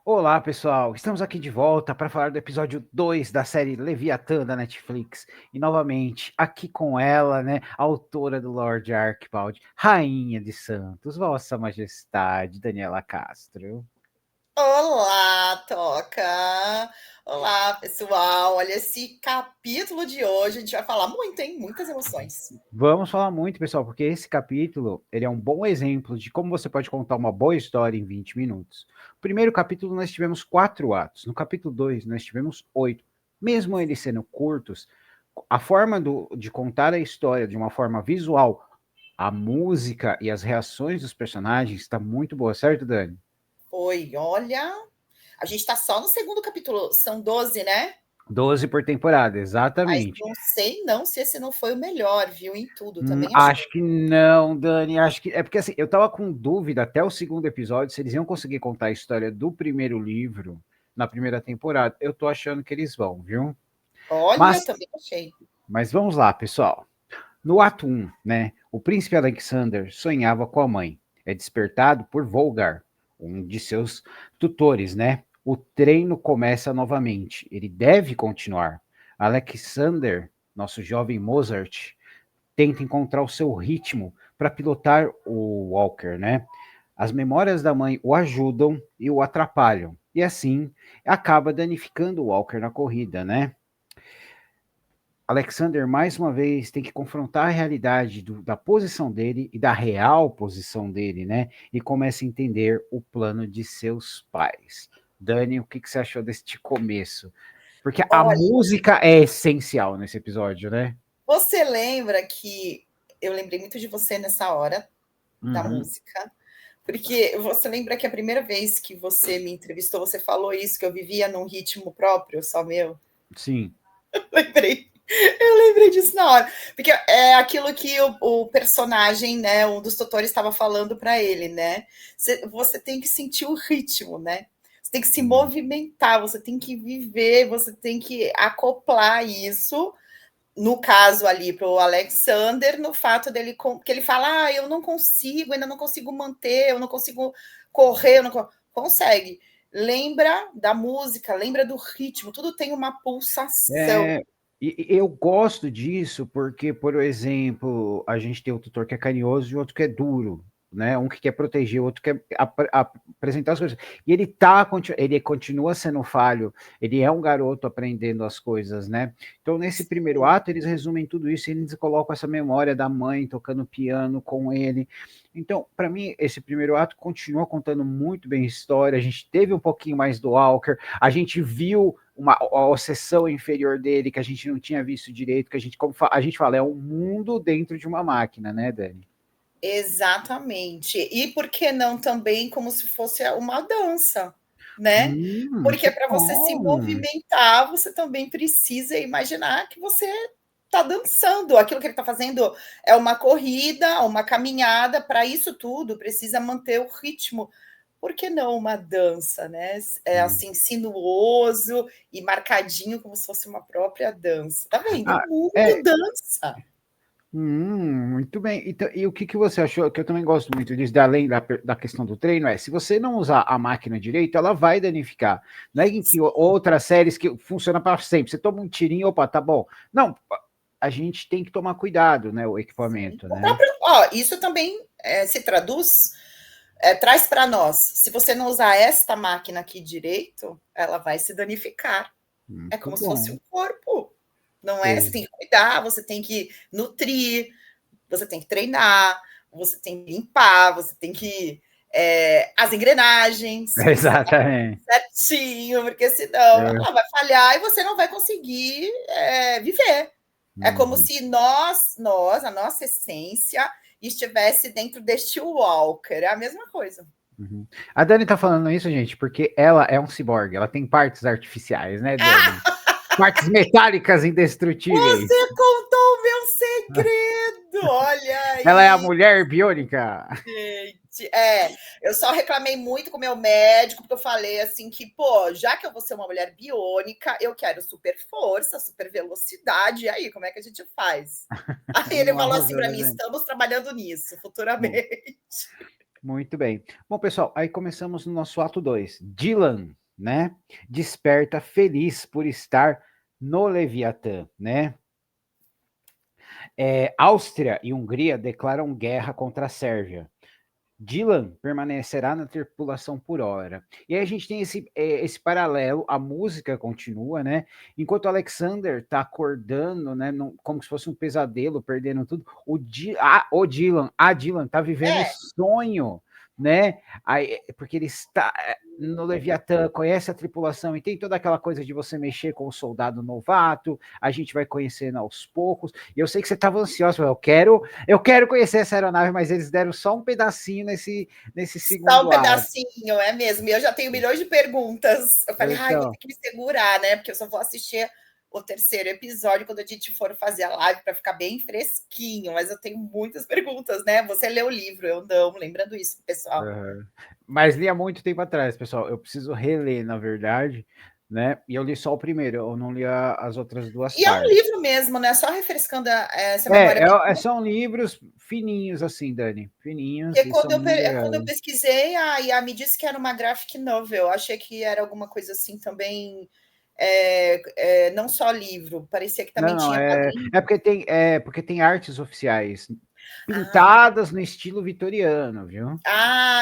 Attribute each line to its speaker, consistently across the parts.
Speaker 1: Olá, pessoal. Estamos aqui de volta para falar do episódio 2 da série Leviatã da Netflix. E novamente, aqui com ela, né, a autora do Lorde Archibald, Rainha de Santos, Vossa Majestade Daniela Castro.
Speaker 2: Olá, Toca! Olá, pessoal! Olha, esse capítulo de hoje a gente vai falar muito, hein? Muitas emoções.
Speaker 1: Vamos falar muito, pessoal, porque esse capítulo, ele é um bom exemplo de como você pode contar uma boa história em 20 minutos. No primeiro capítulo nós tivemos 4 atos, no capítulo 2 nós tivemos 8. Mesmo eles sendo curtos, a forma de contar a história de uma forma visual, a música e as reações dos personagens está muito boa, certo, Dani?
Speaker 2: Oi, olha, a gente tá só no segundo capítulo, são 12, né?
Speaker 1: 12 por temporada,
Speaker 2: Mas
Speaker 1: exatamente.
Speaker 2: não sei não se esse não foi o melhor, viu? Em tudo, também achei.
Speaker 1: Acho que não, Dani. Acho que é porque assim, eu tava com dúvida até o segundo episódio se eles iam conseguir contar a história do primeiro livro na primeira temporada. Eu tô achando que eles vão, viu?
Speaker 2: Olha,
Speaker 1: Mas,
Speaker 2: também achei.
Speaker 1: mas vamos lá, pessoal. No ato 1, né, o príncipe Alexander sonhava com a mãe. É despertado por Volgar, um de seus tutores, né? O treino começa novamente. Ele deve continuar. Alexander, nosso jovem Mozart, tenta encontrar o seu ritmo para pilotar o Walker, né? As memórias da mãe o ajudam e o atrapalham. E assim acaba danificando o Walker na corrida, né? Alexander, mais uma vez, tem que confrontar a realidade da posição dele e da real posição dele, né? E começa a entender o plano de seus pais. Dani, o que você achou deste começo? Porque a
Speaker 2: Olha,
Speaker 1: música é essencial nesse episódio, né?
Speaker 2: você lembra que eu lembrei muito de você nessa hora da
Speaker 1: Uhum,
Speaker 2: música? Porque você lembra que a primeira vez que você me entrevistou, você falou isso, que eu vivia num ritmo próprio, só meu?
Speaker 1: sim.
Speaker 2: Lembrei. Eu lembrei disso na hora. Porque é aquilo que o personagem, né, um dos tutores estava falando para ele, né? Você tem que sentir o ritmo, né? Você tem que se
Speaker 1: Hum.
Speaker 2: movimentar, você tem que viver, você tem que acoplar isso. No caso ali para o Alexander, no fato dele que ele fala, eu não consigo, ainda não consigo manter, eu não consigo correr, eu não consegue. Lembra da música, lembra do ritmo, tudo tem uma pulsação.
Speaker 1: É, e eu gosto disso porque, por exemplo, a gente tem um tutor que é carinhoso e outro que é duro, né? Um que quer proteger, o outro quer apresentar as coisas. E ele continua sendo falho, ele é um garoto aprendendo as coisas, né? Então, nesse primeiro ato, eles resumem tudo isso e eles colocam essa memória da mãe tocando piano com ele. Então, para mim, esse primeiro ato continua contando muito bem a história. A gente teve um pouquinho mais do Walker, a gente viu a obsessão inferior dele que a gente não tinha visto direito, que a gente, como a gente fala, é um mundo dentro de uma máquina, né, Dani?
Speaker 2: Exatamente. E por que não também como se fosse uma dança, né? Porque
Speaker 1: Muito
Speaker 2: para você se
Speaker 1: bom.
Speaker 2: movimentar, você também precisa imaginar que você está dançando. Aquilo que ele está fazendo é uma corrida, uma caminhada. Para isso tudo, precisa manter o ritmo. Por que não uma dança, né? É assim, sinuoso e marcadinho, como se fosse uma própria dança. Tá vendo?
Speaker 1: Ah,
Speaker 2: O mundo
Speaker 1: é.
Speaker 2: dança.
Speaker 1: Muito bem. Então, e o que, que você achou? Que eu também gosto muito disso, além da questão do treino, é se você não usar a máquina direito, ela vai danificar. Não é em que outras séries que funciona para sempre. Você toma um tirinho, opa, tá bom. Não, a gente tem que tomar cuidado, né? O
Speaker 2: Sim.
Speaker 1: equipamento,
Speaker 2: O
Speaker 1: né?
Speaker 2: próprio, isso também se traduz, traz para nós. Se você não usar esta máquina aqui direito, ela vai se danificar. É
Speaker 1: Muito
Speaker 2: como se fosse
Speaker 1: bom.
Speaker 2: um corpo, não é? Você
Speaker 1: É.
Speaker 2: tem que cuidar, você tem que nutrir, você tem que treinar, você tem que limpar, você tem que as engrenagens precisa estar
Speaker 1: Exatamente.
Speaker 2: certinho, porque senão
Speaker 1: É.
Speaker 2: ela vai falhar e você não vai conseguir viver. É como
Speaker 1: Uhum.
Speaker 2: se a nossa essência, estivesse dentro deste Walker. É a mesma coisa.
Speaker 1: Uhum. A Dani tá falando isso, gente, porque ela é um ciborgue, ela tem partes artificiais, né, Dani?
Speaker 2: Ah,
Speaker 1: Partes metálicas indestrutíveis.
Speaker 2: você contou o meu segredo! Olha
Speaker 1: Ela é a
Speaker 2: aí,
Speaker 1: mulher biônica.
Speaker 2: gente. Eu só reclamei muito com o meu médico, porque eu falei assim que, pô, já que eu vou ser uma mulher biônica, eu quero super força, super velocidade. E aí, como é que a gente faz? Aí ele
Speaker 1: Não
Speaker 2: falou assim
Speaker 1: arrasou,
Speaker 2: para
Speaker 1: né,
Speaker 2: mim:
Speaker 1: Dani?
Speaker 2: estamos trabalhando nisso
Speaker 1: Bom,
Speaker 2: futuramente.
Speaker 1: Muito bem. Bom, pessoal, aí começamos no nosso ato 2. Dylan, né? Desperta feliz por estar no Leviatã, né? Áustria e Hungria declaram guerra contra a Sérvia. Dylan permanecerá na tripulação por hora. E aí a gente tem esse paralelo, a música continua, né? Enquanto o Alexander tá acordando, né? Como se fosse um pesadelo, perdendo tudo, a Dylan tá vivendo o
Speaker 2: É,
Speaker 1: sonho, né? Aí, porque ele está no Leviatã, conhece a tripulação e tem toda aquela coisa de você mexer com o soldado novato, a gente vai conhecendo aos poucos. E eu sei que você estava ansioso, eu quero conhecer essa aeronave, mas eles deram só um pedacinho nesse
Speaker 2: só um
Speaker 1: segundo ato.
Speaker 2: pedacinho, é mesmo. E eu já tenho milhões de perguntas. Eu falei, ai, vou
Speaker 1: Então,
Speaker 2: ter que me segurar, né? Porque eu só vou assistir o terceiro episódio quando a gente for fazer a live para ficar bem fresquinho. Mas eu tenho muitas perguntas, né? Você lê o livro, eu não. Lembrando isso, pessoal.
Speaker 1: mas li há muito tempo atrás, pessoal. Eu preciso reler, na verdade, né? E eu li só o primeiro, eu não li as outras duas
Speaker 2: E é um
Speaker 1: partes.
Speaker 2: livro mesmo, né? Só refrescando essa memória.
Speaker 1: São livros fininhos, assim, Dani. Fininhos
Speaker 2: Porque
Speaker 1: e são muito
Speaker 2: quando eu
Speaker 1: legais.
Speaker 2: pesquisei, a IA me disse que era uma graphic novel. Eu achei que era alguma coisa assim também, não só livro, parecia que também
Speaker 1: Não, não,
Speaker 2: tinha quadrinho.
Speaker 1: porque tem artes oficiais
Speaker 2: Ah,
Speaker 1: pintadas no estilo vitoriano, viu?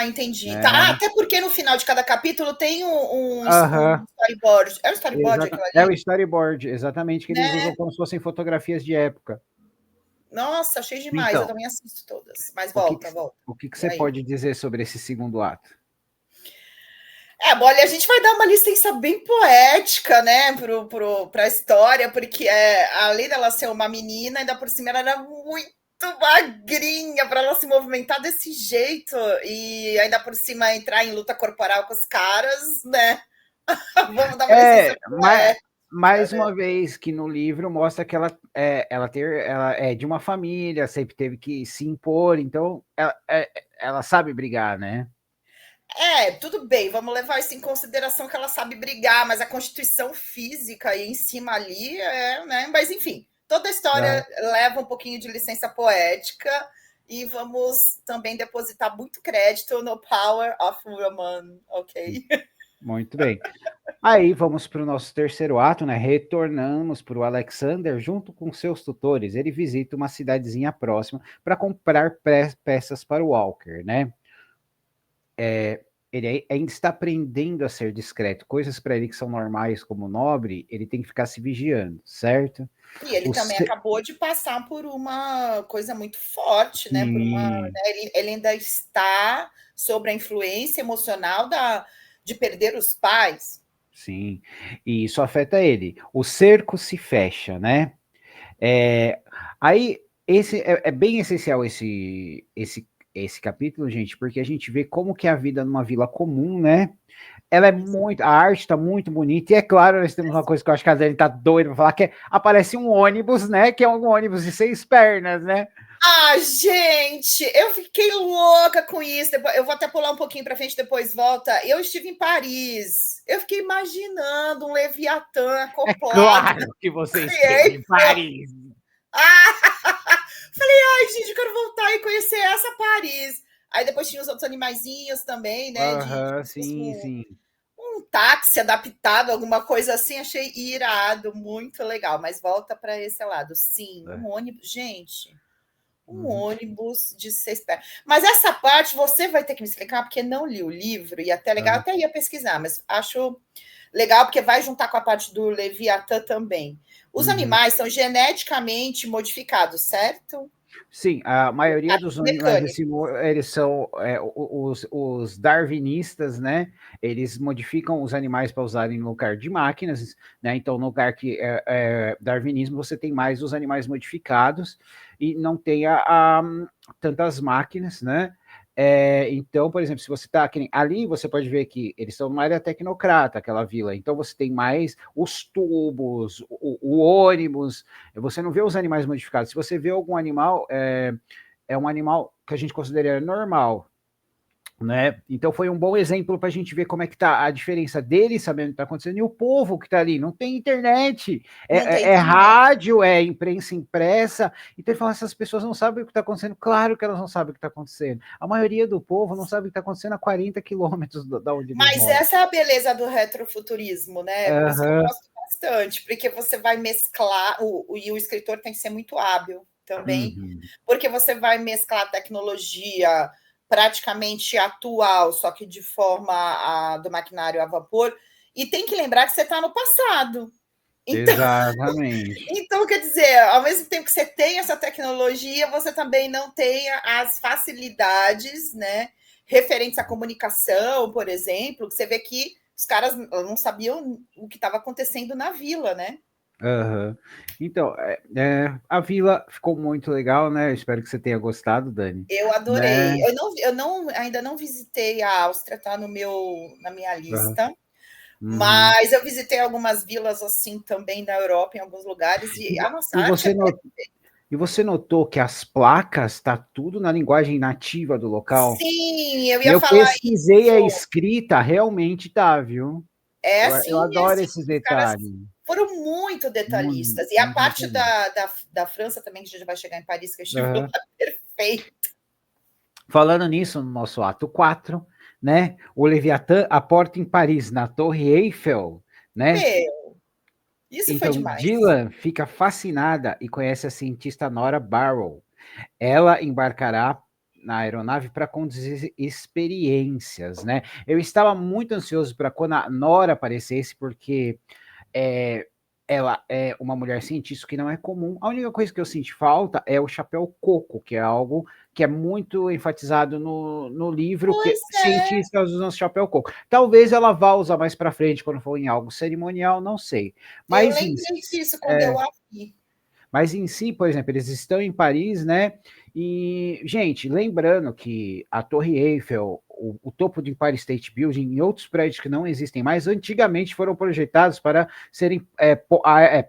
Speaker 2: entendi. Tá,
Speaker 1: É,
Speaker 2: até porque no final de cada capítulo tem um
Speaker 1: aham,
Speaker 2: storyboard. É um storyboard aquilo
Speaker 1: é o
Speaker 2: ali?
Speaker 1: storyboard, exatamente, que eles usam
Speaker 2: Né?
Speaker 1: como se fossem fotografias de época.
Speaker 2: Nossa, achei demais. Eu
Speaker 1: Então,
Speaker 2: também assisto todas. Mas
Speaker 1: o que, que,
Speaker 2: volta, volta.
Speaker 1: o que, que
Speaker 2: E
Speaker 1: você
Speaker 2: aí?
Speaker 1: pode dizer sobre esse segundo ato?
Speaker 2: Bom, ali a gente vai dar uma licença bem poética, né, para a história, porque além dela ser uma menina, ainda por cima ela era muito magrinha para ela se movimentar desse jeito e ainda por cima entrar em luta corporal com os caras, né? Vamos dar uma licença
Speaker 1: Mas
Speaker 2: poética,
Speaker 1: mais
Speaker 2: né?
Speaker 1: uma vez que no livro mostra que ela é de uma família, sempre teve que se impor, então ela sabe brigar, né?
Speaker 2: Tudo bem, vamos levar isso em consideração que ela sabe brigar, mas a constituição física aí em cima ali né? Mas enfim, toda a
Speaker 1: Ah,
Speaker 2: história leva um pouquinho de licença poética e vamos também depositar muito crédito no Power of Woman, ok?
Speaker 1: muito bem. Aí vamos para o nosso terceiro ato, né? Retornamos para o Alexander junto com seus tutores. Ele visita uma cidadezinha próxima para comprar peças para o Walker, né? Ele ainda está aprendendo a ser discreto. Coisas para ele que são normais, como nobre, ele tem que ficar se vigiando, certo?
Speaker 2: E ele
Speaker 1: O
Speaker 2: também
Speaker 1: se-
Speaker 2: acabou de passar por uma coisa muito forte, né?
Speaker 1: Sim,
Speaker 2: Né, ele ainda está sobre a influência emocional de perder os pais.
Speaker 1: sim. E isso afeta ele. O cerco se fecha, né? É, aí, é bem essencial esse capítulo, gente, porque a gente vê como que é a vida numa vila comum, né? A arte tá muito bonita, e é claro, nós temos uma coisa que eu acho que a Dani tá doida pra falar, que aparece um ônibus, né? Que é um ônibus de 6 pernas, né?
Speaker 2: Gente, eu fiquei louca com isso. Eu vou até pular um pouquinho para frente, depois volta. Eu estive em Paris. Eu fiquei imaginando um Leviatã
Speaker 1: É
Speaker 2: acoplado
Speaker 1: claro que você
Speaker 2: na
Speaker 1: esteve em
Speaker 2: Eiffel.
Speaker 1: Paris.
Speaker 2: Falei, ai, gente, eu quero voltar e conhecer essa Paris. Aí depois tinha os outros animaizinhos também, né?
Speaker 1: Aham,
Speaker 2: Como se fosse
Speaker 1: sim, sim.
Speaker 2: um táxi adaptado, alguma coisa assim. Achei irado, muito legal. Mas volta para esse lado. Sim,
Speaker 1: É.
Speaker 2: um ônibus. Gente, um
Speaker 1: Uhum.
Speaker 2: ônibus de 6 pernas. Mas essa parte você vai ter que me explicar, porque não li o livro, e até legal,
Speaker 1: Aham.
Speaker 2: até ia pesquisar, mas acho legal porque vai juntar com a parte do Leviatã também. Os
Speaker 1: Uhum.
Speaker 2: animais são geneticamente modificados, certo?
Speaker 1: Sim, a maioria dos animais
Speaker 2: Mecânico.
Speaker 1: desse mundo, eles são os darwinistas, né? Eles modificam os animais para usarem no lugar de máquinas, né? Então, no lugar que é darwinismo, você tem mais os animais modificados e não tem tantas máquinas, né? Então, por exemplo, se você está ali, você pode ver que eles são numa área tecnocrata, aquela vila. Então, você tem mais os tubos, o ônibus. Você não vê os animais modificados. Se você vê algum animal, é um animal que a gente considera normal. né? Então foi um bom exemplo para a gente ver como é que tá a diferença dele sabendo o que está acontecendo e o povo que está ali. Não tem internet,
Speaker 2: Não tem
Speaker 1: é
Speaker 2: internet.
Speaker 1: rádio, é imprensa impressa. Então ele fala, essas pessoas não sabem o que está acontecendo. Claro que elas não sabem o que está acontecendo. A maioria do povo não sabe o que está acontecendo a 40 quilômetros da onde eles
Speaker 2: Mas
Speaker 1: moram.
Speaker 2: essa é a beleza do retrofuturismo, né? Por isso que eu
Speaker 1: Aham,
Speaker 2: gosto bastante, porque você vai mesclar, e o escritor tem que ser muito hábil também,
Speaker 1: uhum,
Speaker 2: porque você vai mesclar tecnologia praticamente atual, só que de forma do maquinário a vapor, e tem que lembrar que você está no passado. Então,
Speaker 1: exatamente.
Speaker 2: então, quer dizer, ao mesmo tempo que você tem essa tecnologia, você também não tem as facilidades, né, referentes à comunicação, por exemplo, que você vê que os caras não sabiam o que estava acontecendo na vila, né?
Speaker 1: Aham. Então, a vila ficou muito legal, né? Eu espero que você tenha gostado, Dani.
Speaker 2: Eu adorei.
Speaker 1: Né?
Speaker 2: Ainda não visitei a Áustria, tá na minha
Speaker 1: Aham.
Speaker 2: lista,
Speaker 1: Uhum.
Speaker 2: mas eu visitei algumas vilas assim também na Europa, em alguns lugares,
Speaker 1: E,
Speaker 2: e a
Speaker 1: vo-
Speaker 2: nossa
Speaker 1: e
Speaker 2: arte é
Speaker 1: você e você notou que as placas tá tudo na linguagem nativa do local?
Speaker 2: sim, eu ia
Speaker 1: Eu
Speaker 2: falar
Speaker 1: pesquisei a
Speaker 2: isso.
Speaker 1: escrita, realmente tá, viu?
Speaker 2: É
Speaker 1: Eu
Speaker 2: assim, é
Speaker 1: adoro
Speaker 2: assim.
Speaker 1: esses
Speaker 2: Os caras
Speaker 1: detalhes.
Speaker 2: foram muito
Speaker 1: Muito,
Speaker 2: detalhistas. E a
Speaker 1: muito
Speaker 2: parte
Speaker 1: detalhe.
Speaker 2: da França também, que a gente vai chegar em Paris, que eu estive lá,
Speaker 1: Aham.
Speaker 2: perfeito.
Speaker 1: Falando nisso, no nosso ato 4, né? O Leviatã aporta em Paris, na Torre Eiffel, né?
Speaker 2: Meu, isso foi
Speaker 1: Então,
Speaker 2: demais.
Speaker 1: Dylan fica fascinada e conhece a cientista Nora Barrow. Ela embarcará na aeronave para conduzir experiências, né? Eu estava muito ansioso para quando a Nora aparecesse, porque é, ela é uma mulher cientista que não é comum. A única coisa que eu senti falta é o chapéu coco, que é algo que é muito enfatizado no livro, que
Speaker 2: Pois é,
Speaker 1: cientistas usam chapéu coco. Talvez ela vá usar mais para frente, quando for em algo cerimonial, não sei.
Speaker 2: eu
Speaker 1: Mas em
Speaker 2: lembrei disso quando eu a vi.
Speaker 1: mas em si, por exemplo, eles estão em Paris, né? E, gente, lembrando que a Torre Eiffel, o topo do Empire State Building e outros prédios que não existem mais, antigamente foram projetados para serem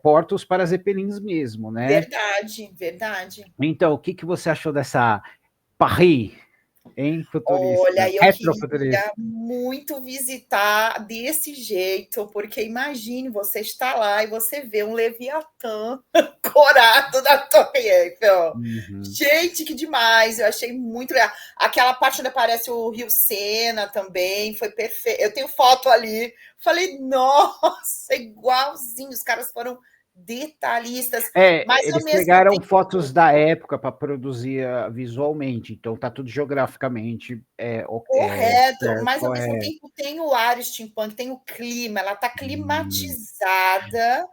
Speaker 1: portos para zeppelins mesmo, né?
Speaker 2: Verdade, verdade.
Speaker 1: Então, o que, que você achou dessa Paris, hein, futurista,
Speaker 2: Olha, eu
Speaker 1: retrofuturista?
Speaker 2: queria muito visitar desse jeito, porque imagine você estar lá e você vê um Leviatã corado na Torre Eiffel.
Speaker 1: Uhum.
Speaker 2: Gente, que demais! Eu achei muito legal. Aquela parte onde aparece o Rio Sena também foi perfeito. Eu tenho foto ali. Falei, nossa, igualzinho. Os caras foram detalhistas, mas ao
Speaker 1: Eles
Speaker 2: mesmo
Speaker 1: pegaram
Speaker 2: tempo
Speaker 1: fotos da época para produzir visualmente, então tá tudo geograficamente
Speaker 2: correto,
Speaker 1: certo,
Speaker 2: mas ao mesmo
Speaker 1: correto.
Speaker 2: tempo tem o ar steampunk, tem o clima, ela está
Speaker 1: Hum.
Speaker 2: climatizada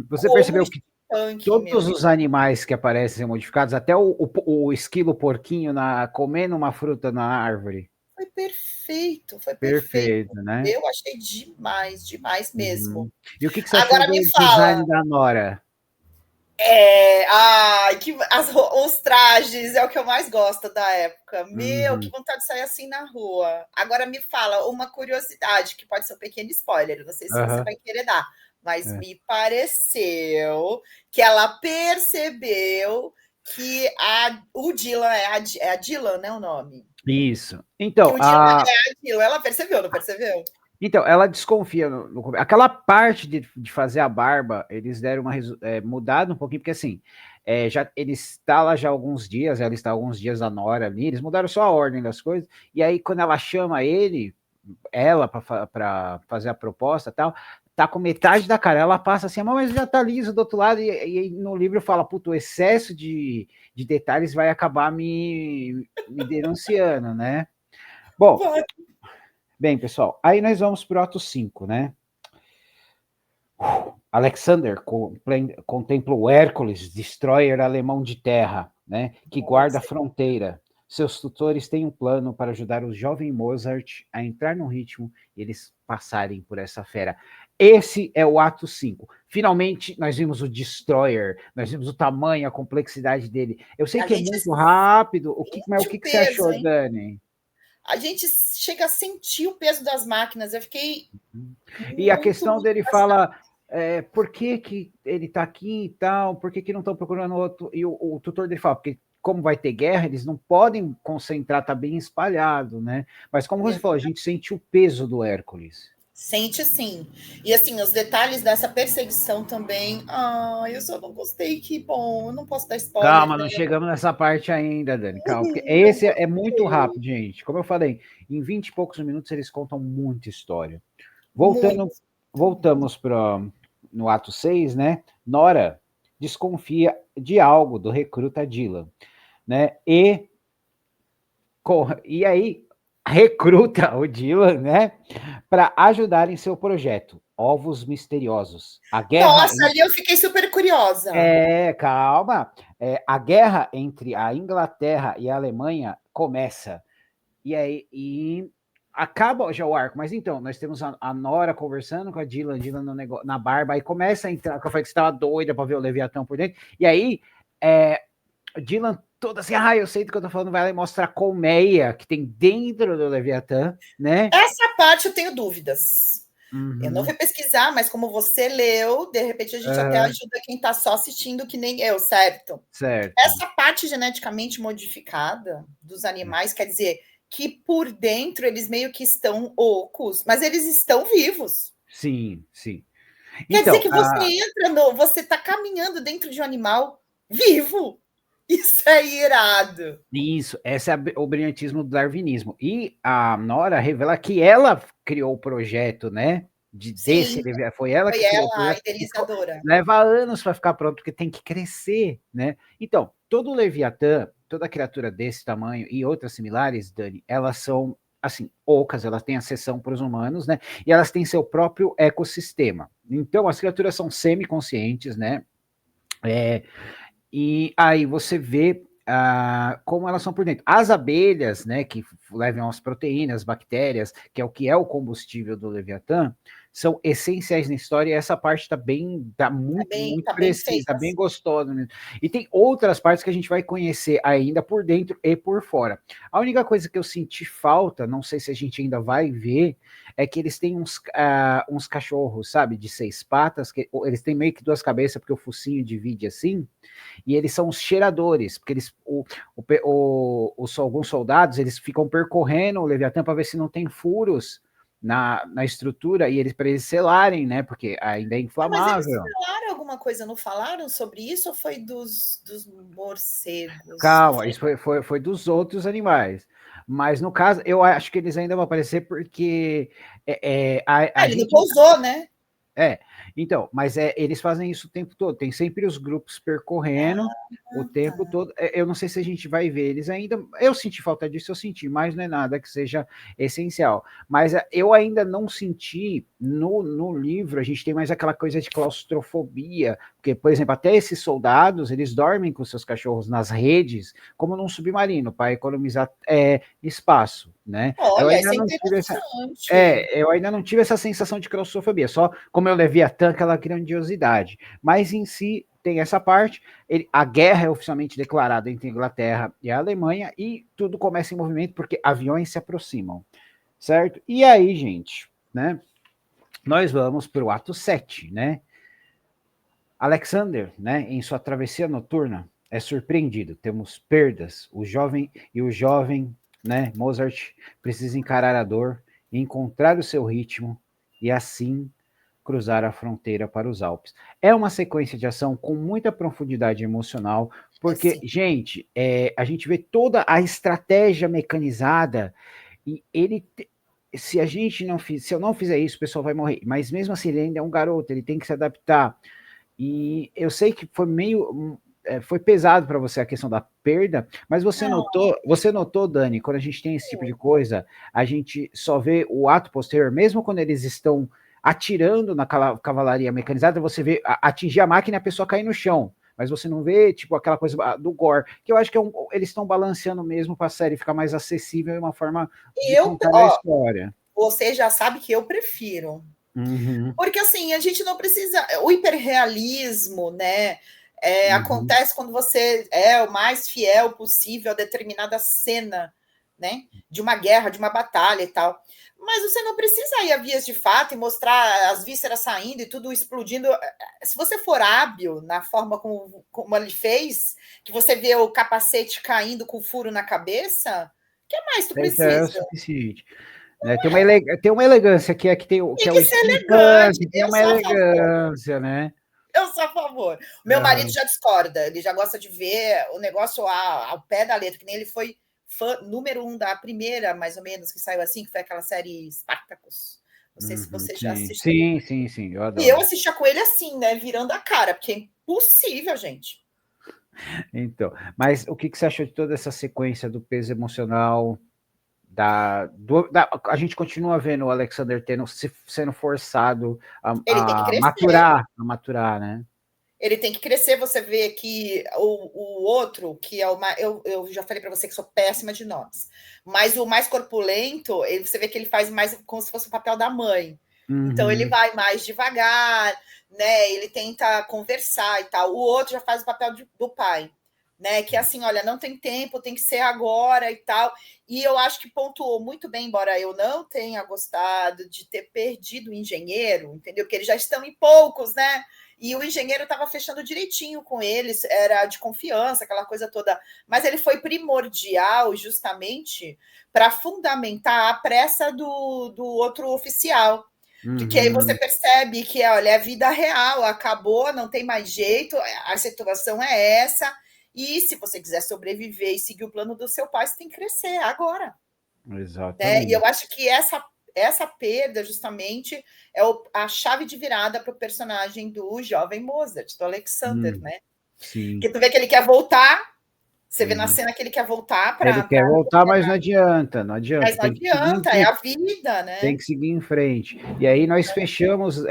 Speaker 1: Você
Speaker 2: como
Speaker 1: percebeu que
Speaker 2: steampunk, meu
Speaker 1: todos
Speaker 2: Deus.
Speaker 1: os animais que aparecem modificados, até o esquilo porquinho comendo uma fruta na árvore.
Speaker 2: Foi perfeito, foi perfeito.
Speaker 1: Perfeito, né?
Speaker 2: Eu achei demais, demais mesmo.
Speaker 1: Uhum. E o que, que você achou
Speaker 2: Agora me
Speaker 1: do
Speaker 2: fala,
Speaker 1: design da Nora?
Speaker 2: os trajes é o que eu mais gosto da época. Meu, que
Speaker 1: Uhum.
Speaker 2: vontade de sair assim na rua. Agora me fala uma curiosidade, que pode ser um pequeno spoiler, não sei se você
Speaker 1: Aham.
Speaker 2: vai querer dar, mas
Speaker 1: É.
Speaker 2: me pareceu que ela percebeu que o Dylan é a Dylan, né? O nome.
Speaker 1: Isso.
Speaker 2: Que o Dylan é a Dylan. Ela percebeu, não percebeu?
Speaker 1: Então, ela desconfia aquela parte de fazer a barba, eles deram mudado um pouquinho, porque assim, já ele está lá já há alguns dias, ela está há alguns dias da Nora ali, eles mudaram só a ordem das coisas, e aí quando ela chama ela para fazer a proposta e tal, tá com metade da cara, ela passa assim, mas já tá liso do outro lado, e no livro fala, puto, o excesso de detalhes vai acabar me denunciando, né? Bom,
Speaker 2: Vai.
Speaker 1: bem, pessoal, aí nós vamos pro ato 5, né? Alexander contempla o Hércules, destroyer alemão de terra, né, que guarda a
Speaker 2: Nossa,
Speaker 1: fronteira. Seus tutores têm um plano para ajudar o jovem Mozart a entrar no ritmo e eles passarem por essa fera. Esse é o ato 5. Finalmente, nós vimos o Destroyer, nós vimos o tamanho, a complexidade dele. Eu sei
Speaker 2: a
Speaker 1: que é
Speaker 2: gente
Speaker 1: muito rápido. Mas o
Speaker 2: sente o
Speaker 1: que, que você
Speaker 2: peso,
Speaker 1: achou,
Speaker 2: hein?
Speaker 1: Dani?
Speaker 2: A gente chega a sentir o peso das máquinas. Eu fiquei
Speaker 1: E a
Speaker 2: muito,
Speaker 1: questão
Speaker 2: muito
Speaker 1: dele fala por que, que ele está aqui e tal, por que, que não estão procurando outro? E o tutor dele fala, porque como vai ter guerra, eles não podem concentrar, tá bem espalhado, né? Mas como você falou, a gente sente o peso do Hércules.
Speaker 2: Sente sim. E assim, os detalhes dessa perseguição também. Eu só não gostei, que bom. Eu não posso dar spoiler,
Speaker 1: Calma,
Speaker 2: né?
Speaker 1: não chegamos nessa parte ainda, Dani. Calma, porque esse é muito rápido, gente. Como eu falei, em 20 e poucos minutos eles contam muita história.
Speaker 2: Muito.
Speaker 1: Voltamos para no ato 6, né? Nora desconfia de algo do recruta Dylan, né? E aí recruta o Dylan, né? Para ajudar em seu projeto, Ovos Misteriosos. A guerra
Speaker 2: Nossa, ali eu fiquei super curiosa.
Speaker 1: calma. A guerra entre a Inglaterra e a Alemanha começa. E aí acaba já o arco. Mas então, nós temos a Nora conversando com a Dylan no na barba, aí começa a entrar, que eu falei que você estava doida para ver o Leviatã por dentro. E aí, Dylan toda assim, eu sei do que eu tô falando, vai lá e mostra a colmeia que tem dentro do Leviatã, né?
Speaker 2: Essa parte eu tenho dúvidas. Eu não
Speaker 1: Uhum.
Speaker 2: fui pesquisar, mas como você leu, de repente a gente até ajuda quem está só assistindo, que nem eu, certo?
Speaker 1: Certo.
Speaker 2: Essa parte geneticamente modificada dos animais quer dizer que por dentro eles meio que estão ocos, mas eles estão vivos.
Speaker 1: Sim, sim.
Speaker 2: Quer dizer
Speaker 1: Então,
Speaker 2: que você entra no. Você está caminhando dentro de um animal vivo. Isso é irado.
Speaker 1: isso, esse é o brilhantismo do darwinismo. E a Nora revela que ela criou o projeto, né?
Speaker 2: Sim,
Speaker 1: Foi ela
Speaker 2: foi
Speaker 1: que criou o
Speaker 2: ela a
Speaker 1: projeto.
Speaker 2: idealizadora.
Speaker 1: Leva anos para ficar pronto, porque tem que crescer, né? Então, todo Leviatã, toda criatura desse tamanho e outras similares, Dani, elas são assim, ocas, elas têm acessão para os humanos, né? E elas têm seu próprio ecossistema. Então, as criaturas são semiconscientes, né? E aí você vê como elas são por dentro. As abelhas, né, que levam as proteínas, bactérias, que é o combustível do Leviatã, são essenciais na história e essa parte tá muito, muito
Speaker 2: Tá bem
Speaker 1: precisa,
Speaker 2: feita.
Speaker 1: bem gostosa. Né? E tem outras partes que a gente vai conhecer ainda por dentro e por fora. A única coisa que eu senti falta, não sei se a gente ainda vai ver, é que eles têm uns cachorros, sabe, de 6 patas, que eles têm meio que 2 cabeças, porque o focinho divide assim, e eles são os cheiradores, porque alguns soldados eles ficam percorrendo o Leviatã para ver se não tem furos na estrutura e eles para eles selarem, né? Porque ainda é
Speaker 2: Mas eles
Speaker 1: inflamável.
Speaker 2: falaram alguma coisa, não falaram sobre isso ou foi dos morcegos?
Speaker 1: Calma, isso foi dos outros animais. Mas no caso, eu acho que eles ainda vão aparecer porque a
Speaker 2: Ele não
Speaker 1: gente
Speaker 2: pousou, né?
Speaker 1: É, então, mas eles fazem isso o tempo todo. Tem sempre os grupos percorrendo o tempo
Speaker 2: Tá.
Speaker 1: todo. Eu não sei se a gente vai ver eles ainda. Eu senti falta disso, eu senti, mas não é nada que seja essencial. Mas eu ainda não senti no livro, a gente tem mais aquela coisa de claustrofobia. Porque, por exemplo, até esses soldados, eles dormem com seus cachorros nas redes, como num submarino, para economizar espaço, né?
Speaker 2: Olha, isso é interessante.
Speaker 1: Eu ainda não tive essa sensação de claustrofobia, só como eu Leviatã, aquela grandiosidade. Mas em si tem essa parte. A guerra é oficialmente declarada entre a Inglaterra e a Alemanha e tudo começa em movimento porque aviões se aproximam, certo? E aí, gente, né? Nós vamos para o ato 7, né? Alexander, né, em sua travessia noturna, é surpreendido. Temos perdas. O jovem, né, Mozart precisa encarar a dor, encontrar o seu ritmo e assim cruzar a fronteira para os Alpes. É uma sequência de ação com muita profundidade emocional, porque,
Speaker 2: Assim,
Speaker 1: gente, a gente vê toda a estratégia mecanizada e se eu não fizer isso, o pessoal vai morrer. Mas mesmo assim, ele ainda é um garoto, ele tem que se adaptar. E eu sei que foi pesado para você a questão da perda, mas você notou, Dani, quando a gente tem esse tipo de coisa, a gente só vê o ato posterior, mesmo quando eles estão atirando na cavalaria mecanizada, você vê atingir a máquina e a pessoa cair no chão. Mas você não vê, tipo, aquela coisa do gore, que eu acho que eles estão balanceando mesmo para a série ficar mais acessível e uma forma de contar a história.
Speaker 2: você já sabe que eu prefiro.
Speaker 1: Uhum,
Speaker 2: Porque assim, a gente não precisa. O hiperrealismo, né?
Speaker 1: uhum,
Speaker 2: Acontece quando você é o mais fiel possível a determinada cena né? De uma guerra, de uma batalha e tal. Mas você não precisa ir a vias de fato e mostrar as vísceras saindo e tudo explodindo. Se você for hábil na forma como ele fez, que você vê o capacete caindo com furo na cabeça, o que mais tu
Speaker 1: Isso é o
Speaker 2: precisa?
Speaker 1: suficiente. Né? Tem uma elegância que é que
Speaker 2: Tem
Speaker 1: é o
Speaker 2: que ser elegante.
Speaker 1: steampunk, tem
Speaker 2: Eu
Speaker 1: uma
Speaker 2: sou a favor.
Speaker 1: elegância, né?
Speaker 2: Eu sou a favor. Meu marido já discorda, ele já gosta de ver o negócio ao pé da letra, que nem ele foi fã número 1 da primeira, mais ou menos, que saiu assim, que foi aquela série Spartacus. Não sei se você já
Speaker 1: Sim,
Speaker 2: assistiu.
Speaker 1: sim, sim, sim, eu
Speaker 2: E eu
Speaker 1: adoro.
Speaker 2: assistia com ele assim, né? Virando a cara, porque é impossível, gente.
Speaker 1: Então, mas o que você achou de toda essa sequência do peso emocional? A gente continua vendo o Alexander sendo forçado
Speaker 2: Ele tem que crescer.
Speaker 1: a maturar, né?
Speaker 2: Ele tem que crescer. Você vê que o outro, que é o mais. Eu já falei para você que sou péssima de nomes, mas o mais corpulento, você vê que ele faz mais como se fosse o papel da mãe. Então ele
Speaker 1: Uhum.
Speaker 2: vai mais devagar, né? Ele tenta conversar e tal. O outro já faz o papel do pai, né? Que é assim, olha, não tem tempo, tem que ser agora e tal. E eu acho que pontuou muito bem, embora eu não tenha gostado de ter perdido o engenheiro, entendeu? Porque eles já estão em poucos, né? E o engenheiro estava fechando direitinho com eles, era de confiança, aquela coisa toda. Mas ele foi primordial justamente para fundamentar a pressa do outro oficial. Porque aí você
Speaker 1: Uhum.
Speaker 2: percebe que, olha, é vida real, acabou, não tem mais jeito, a situação é essa. E se você quiser sobreviver e seguir o plano do seu pai, você tem que crescer agora. Né? E eu
Speaker 1: Exatamente.
Speaker 2: acho que essa perda, justamente, é a chave de virada para o personagem do jovem Mozart, do Alexander, né?
Speaker 1: Sim.
Speaker 2: Que tu vê que ele quer voltar, você vê na
Speaker 1: Uhum.
Speaker 2: cena que ele quer voltar
Speaker 1: Ele
Speaker 2: para.
Speaker 1: quer voltar, mas não adianta, não
Speaker 2: Mas
Speaker 1: adianta,
Speaker 2: não
Speaker 1: tem que seguir em
Speaker 2: adianta, é a
Speaker 1: frente,
Speaker 2: vida,
Speaker 1: tem
Speaker 2: né?
Speaker 1: que seguir em frente. E aí nós fechamos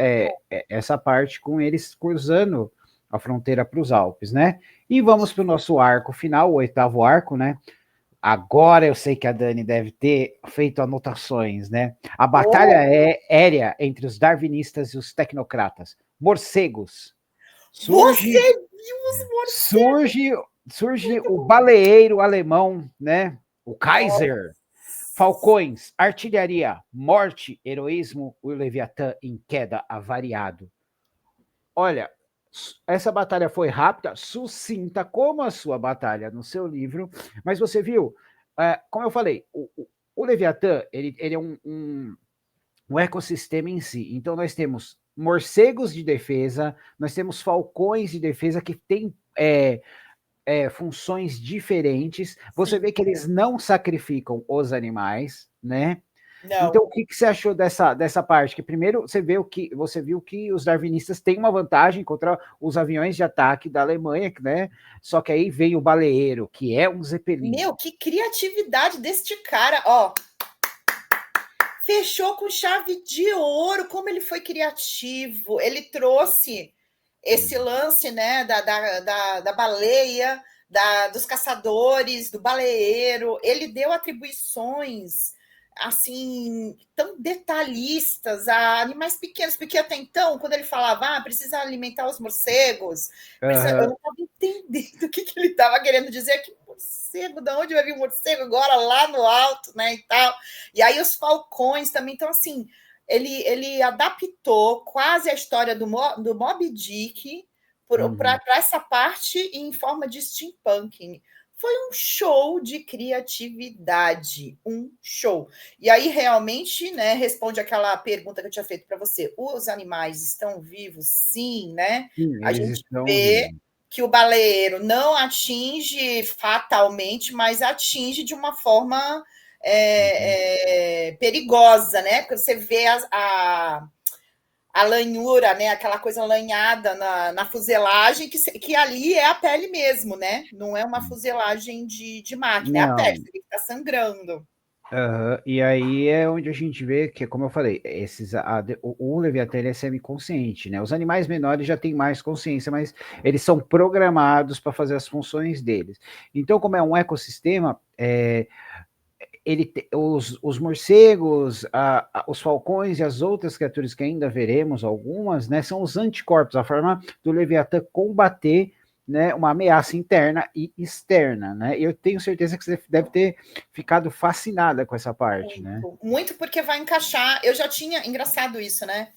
Speaker 1: essa parte com eles cruzando a fronteira para os Alpes, né? E vamos para o nosso arco final, o oitavo arco, né? Agora eu sei que a Dani deve ter feito anotações, né? A batalha
Speaker 2: Oh,
Speaker 1: é aérea entre os darwinistas e os tecnocratas. Morcegos.
Speaker 2: você
Speaker 1: Surge,
Speaker 2: viu os morcegos?
Speaker 1: surge, surge o baleeiro alemão, né? O
Speaker 2: Nossa.
Speaker 1: Kaiser. Falcões, artilharia, morte, heroísmo, o Leviatã em queda avariado. Olha, essa batalha foi rápida, sucinta, como a sua batalha no seu livro, mas você viu, como eu falei, o Leviatã, ele é um ecossistema em si. Então, nós temos morcegos de defesa, nós temos falcões de defesa que têm funções diferentes. Você
Speaker 2: Sim,
Speaker 1: vê que eles não sacrificam os animais, né? Então,
Speaker 2: não.
Speaker 1: o que, que você achou dessa parte? Que primeiro você viu que os darwinistas têm uma vantagem contra os aviões de ataque da Alemanha, né? Só que aí vem o baleeiro, que é um Zeppelin.
Speaker 2: Meu, que criatividade deste cara, ó. Fechou com chave de ouro, como ele foi criativo. Ele trouxe esse lance, né, da baleia, dos caçadores, do baleeiro. Ele deu atribuições assim tão detalhistas a animais pequenos, porque até então, quando ele falava, precisa alimentar os morcegos, eu
Speaker 1: Uhum.
Speaker 2: não estava entendendo o que ele estava querendo dizer. Que morcego, de onde vai vir o morcego agora lá no alto, né, e tal. E aí os falcões também, então assim, ele adaptou quase a história do Moby Dick para
Speaker 1: Uhum.
Speaker 2: essa parte em forma de steampunk. Foi um show de criatividade, um show. E aí realmente, né, responde aquela pergunta que eu tinha feito para você. Os animais estão vivos? Sim, né?
Speaker 1: Sim,
Speaker 2: A
Speaker 1: eles
Speaker 2: gente
Speaker 1: estão
Speaker 2: vê
Speaker 1: vivos.
Speaker 2: que o baleeiro não atinge fatalmente, mas atinge de uma forma
Speaker 1: Uhum.
Speaker 2: perigosa, né? Porque você vê a lanhura, né? Aquela coisa lanhada na fuselagem, que ali é a pele mesmo, né? Não é uma fuselagem de máquina, é a pele,
Speaker 1: Não.
Speaker 2: você vê que está sangrando.
Speaker 1: E aí é onde a gente vê que, como eu falei, o Leviatã ele é semiconsciente, né? Os animais menores já têm mais consciência, mas eles são programados para fazer as funções deles. Então, como é um ecossistema, os morcegos, os falcões e as outras criaturas que ainda veremos, algumas, né, são os anticorpos, a forma do Leviatã combater né, uma ameaça interna e externa, né? E eu tenho certeza que você deve ter ficado fascinada com essa parte, né?
Speaker 2: Muito, muito porque vai encaixar. Eu já tinha, engraçado isso, né?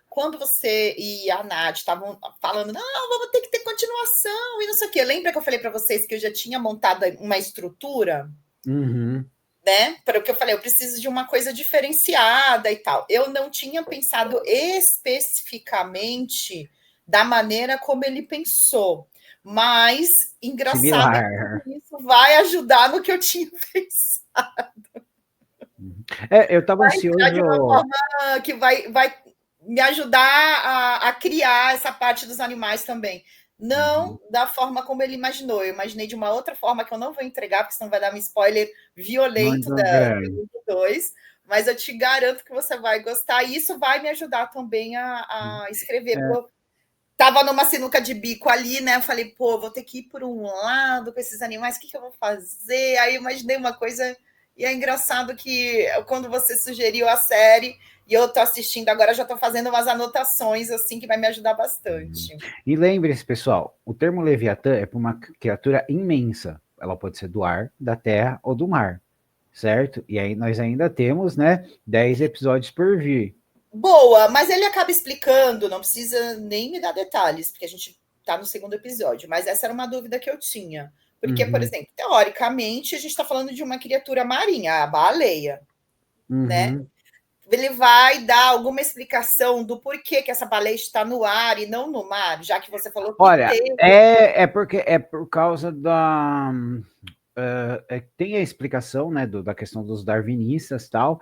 Speaker 2: Quando você e a Nath estavam falando, não, vamos ter que ter continuação e não sei o quê. Lembra que eu falei para vocês que eu já tinha montado uma estrutura,
Speaker 1: Uhum.
Speaker 2: né? Para o que eu falei, eu preciso de uma coisa diferenciada e tal. Eu não tinha pensado especificamente da maneira como ele pensou. Mas engraçado é
Speaker 1: Similar.
Speaker 2: que isso vai ajudar no que eu tinha pensado.
Speaker 1: Eu estava
Speaker 2: Vai entrar de uma
Speaker 1: ansioso.
Speaker 2: forma que vai me ajudar a criar essa parte dos animais também.
Speaker 1: Uhum.
Speaker 2: Não da forma como ele imaginou. Eu imaginei de uma outra forma que eu não vou entregar, porque senão vai dar um spoiler violento
Speaker 1: Muito grande.
Speaker 2: do livro 2. Mas eu te garanto que você vai gostar, e isso vai me ajudar também a escrever.
Speaker 1: É,
Speaker 2: Porque eu estava numa sinuca de bico ali, né? Eu falei, pô, vou ter que ir por um lado com esses animais, o que eu vou fazer? Aí eu imaginei uma coisa, e é engraçado que quando você sugeriu a série, e eu tô assistindo agora, já tô fazendo umas anotações, assim, que vai me ajudar bastante.
Speaker 1: E lembre-se, pessoal, o termo Leviatã é para uma criatura imensa. Ela pode ser do ar, da terra ou do mar, certo? E aí nós ainda temos, né, 10 episódios por vir.
Speaker 2: Boa, mas ele acaba explicando, não precisa nem me dar detalhes, porque a gente tá no segundo episódio, mas essa era uma dúvida que eu tinha. Porque, por
Speaker 1: Uhum,
Speaker 2: exemplo, teoricamente, a gente está falando de uma criatura marinha, a baleia, né?
Speaker 1: uhum.
Speaker 2: Ele vai dar alguma explicação do porquê que essa baleia está no ar e não no mar, já que você falou que
Speaker 1: Olha,
Speaker 2: teve.
Speaker 1: porque é por causa da. Tem a explicação, né, da questão dos darwinistas e tal,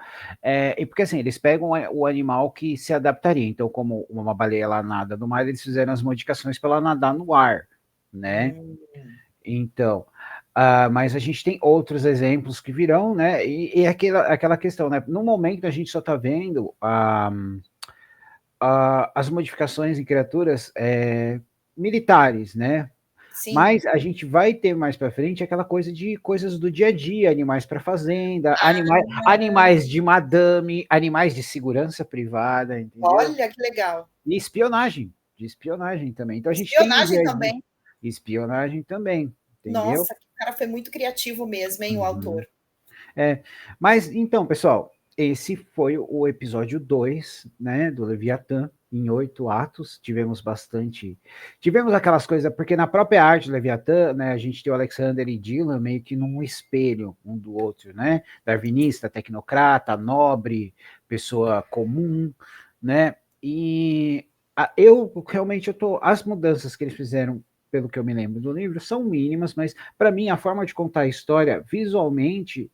Speaker 1: e porque assim, eles pegam o animal que se adaptaria, então como uma baleia lá nada no mar, eles fizeram as modificações para ela nadar no ar, né,
Speaker 2: Hum,
Speaker 1: então, mas a gente tem outros exemplos que virão, né, e aquela questão, né, no momento a gente só está vendo as modificações em criaturas militares, né,
Speaker 2: sim.
Speaker 1: mas a gente vai ter mais para frente aquela coisa de coisas do dia a dia, animais para fazenda, animais de madame, animais de segurança privada, entendeu?
Speaker 2: Olha que legal.
Speaker 1: E de espionagem também. Então a gente tem no dia
Speaker 2: Espionagem
Speaker 1: a dia
Speaker 2: também.
Speaker 1: espionagem também, entendeu?
Speaker 2: Nossa, que cara foi muito criativo mesmo, hein, o
Speaker 1: Uhum.
Speaker 2: autor.
Speaker 1: Mas então, pessoal, esse foi o episódio 2, né, do Leviatã, em 8 atos. Tivemos bastante. Tivemos aquelas coisas, porque na própria arte do Leviatã, né, a gente tem o Alexander e Dylan meio que num espelho um do outro, né? Darwinista, tecnocrata, nobre, pessoa comum, né? E eu realmente eu tô. As mudanças que eles fizeram, pelo que eu me lembro do livro, são mínimas, mas para mim a forma de contar a história visualmente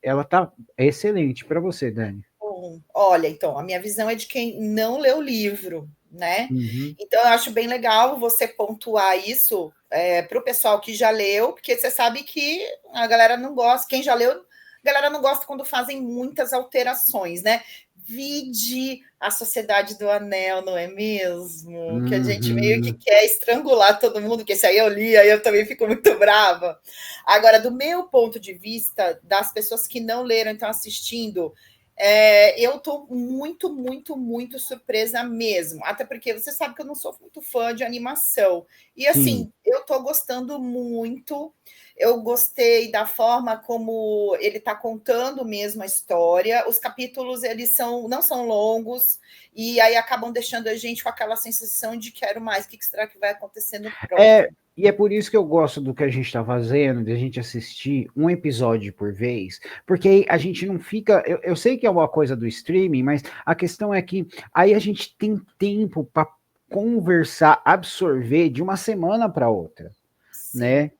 Speaker 1: ela tá excelente para você, Dani.
Speaker 2: Bom, olha, então, a minha visão é de quem não leu o livro, né?
Speaker 1: Uhum.
Speaker 2: Então, eu acho bem legal você pontuar isso para o pessoal que já leu, porque você sabe que a galera não gosta, quem já leu, a galera não gosta quando fazem muitas alterações, né? Vide a Sociedade do Anel, não é mesmo? Que a gente meio que
Speaker 1: Uhum.
Speaker 2: quer estrangular todo mundo, porque se aí eu li, aí eu também fico muito brava. Agora, do meu ponto de vista, das pessoas que não leram e estão assistindo, eu estou muito, muito, muito surpresa mesmo. Até porque você sabe que eu não sou muito fã de animação. E
Speaker 1: Sim.
Speaker 2: assim, eu estou gostando muito. Eu gostei da forma como ele está contando mesmo a história. Os capítulos não são longos e aí acabam deixando a gente com aquela sensação de quero mais. O que será que vai acontecer no próximo?
Speaker 1: E é por isso que eu gosto do que a gente está fazendo, de a gente assistir um episódio por vez, porque aí a gente não fica. Eu sei que é uma coisa do streaming, mas a questão é que aí a gente tem tempo para conversar, absorver de uma semana para outra,
Speaker 2: Sim,
Speaker 1: né?
Speaker 2: sim.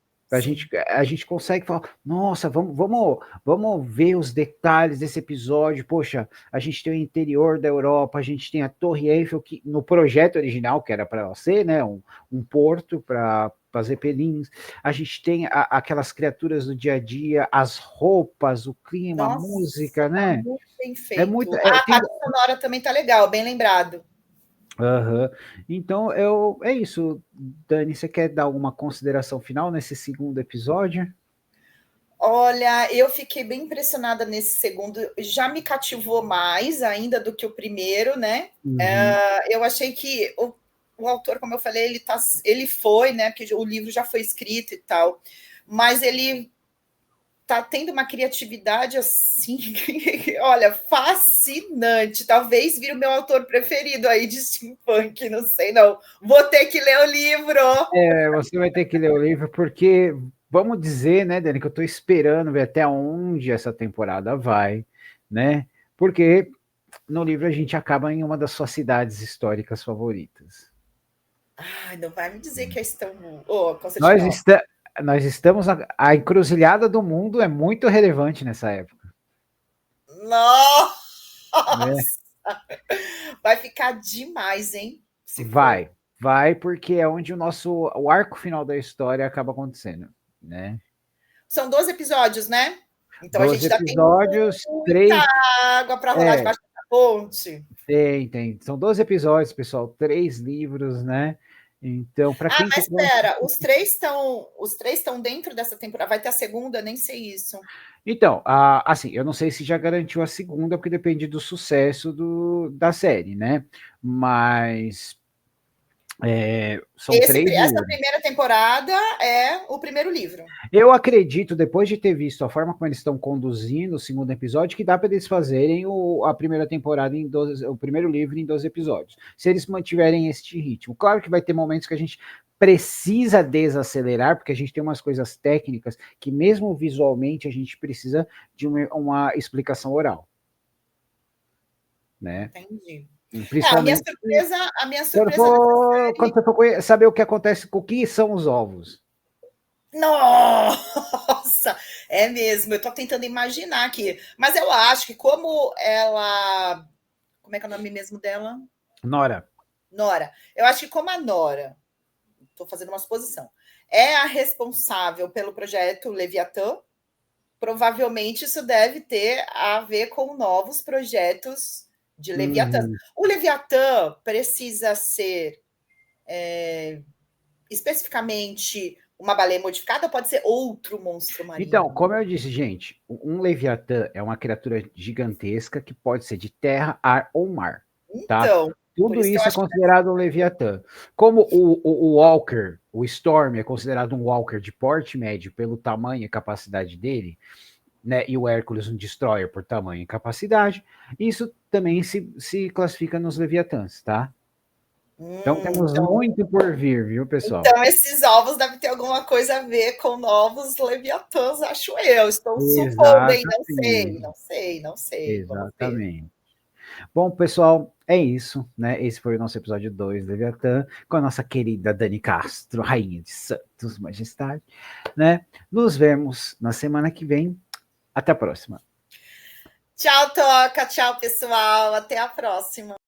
Speaker 1: A gente consegue falar, nossa, vamos ver os detalhes desse episódio. Poxa, a gente tem o interior da Europa, a gente tem a Torre Eiffel, que no projeto original, que era para ser, né, um porto para fazer pelinhos. A gente tem aquelas criaturas do dia a dia, as roupas, o clima, a
Speaker 2: Nossa,
Speaker 1: música,
Speaker 2: tá
Speaker 1: né?
Speaker 2: muito bem
Speaker 1: É muito.
Speaker 2: feito. A parte sonora também tá legal, bem lembrado.
Speaker 1: Aham. Então, é isso, Dani. Você quer dar alguma consideração final nesse segundo episódio?
Speaker 2: Olha, eu fiquei bem impressionada nesse segundo, já me cativou mais ainda do que o primeiro, né?
Speaker 1: Uhum.
Speaker 2: Eu achei que o autor, como eu falei, ele foi, né? Porque o livro já foi escrito e tal, mas ele tá tendo uma criatividade assim, olha, fascinante. Talvez vire o meu autor preferido aí de steampunk, não sei não. Vou ter que ler o livro.
Speaker 1: Você vai ter que ler o livro, porque vamos dizer, né, Dani, que eu estou esperando ver até onde essa temporada vai, né? Porque no livro a gente acaba em uma das suas cidades históricas favoritas.
Speaker 2: Ai, não vai me dizer que é Istambul. Oh,
Speaker 1: Nós, nós estamos. A encruzilhada do mundo é muito relevante nessa época.
Speaker 2: Nossa!
Speaker 1: Né?
Speaker 2: Vai ficar demais, hein?
Speaker 1: Vai, porque é onde o arco final da história acaba acontecendo, né?
Speaker 2: São 12 episódios, né? Então a
Speaker 1: 12
Speaker 2: gente ainda tem
Speaker 1: episódios,
Speaker 2: muita
Speaker 1: 3.
Speaker 2: água para rolar debaixo da ponte.
Speaker 1: Tem. São 12 episódios, pessoal, 3 livros, né? Então, para quem
Speaker 2: mas espera, os três estão dentro dessa temporada. Vai ter a segunda, nem sei isso.
Speaker 1: Então, assim, eu não sei se já garantiu a segunda, porque depende do sucesso da série, né? Mas são 3 livros.
Speaker 2: Essa primeira temporada é o primeiro livro.
Speaker 1: Eu acredito, depois de ter visto a forma como eles estão conduzindo o segundo episódio, que dá para eles fazerem a primeira temporada o primeiro livro em 12 episódios. Se eles mantiverem este ritmo. Claro que vai ter momentos que a gente precisa desacelerar, porque a gente tem umas coisas técnicas que, mesmo visualmente, a gente precisa de uma explicação oral. Né?
Speaker 2: Entendi.
Speaker 1: Principalmente
Speaker 2: a minha surpresa
Speaker 1: quando você for saber o que acontece com o que são os ovos.
Speaker 2: Nossa, é mesmo. Eu estou tentando imaginar aqui, mas eu acho que como ela, como é que é o nome mesmo dela?
Speaker 1: Nora.
Speaker 2: Eu acho que como a Nora, estou fazendo uma suposição, é a responsável pelo projeto Leviatã, provavelmente isso deve ter a ver com novos projetos de Leviatã. O Leviatã precisa ser especificamente uma baleia modificada ou pode ser outro monstro marinho?
Speaker 1: Então, como eu disse, gente, um Leviatã é uma criatura gigantesca que pode ser de terra, ar ou mar. Tá?
Speaker 2: Então,
Speaker 1: tudo isso é considerado um Leviatã. Como o Walker, o Storm, é considerado um Walker de porte médio pelo tamanho e capacidade dele, né, e o Hércules um Destroyer por tamanho e capacidade, isso também se classifica nos Leviatãs, tá? Então temos muito por vir, viu, pessoal?
Speaker 2: Então esses ovos devem ter alguma coisa a ver com novos Leviatãs, acho eu. Estou supondo, hein? Não sei.
Speaker 1: Exatamente. Bom, pessoal, é isso, né? Esse foi o nosso episódio 2 do Leviatã, com a nossa querida Dani Castro, Rainha de Santos, Majestade, né? Nos vemos na semana que vem. Até a próxima.
Speaker 2: Tchau, Toca. Tchau, pessoal. Até a próxima.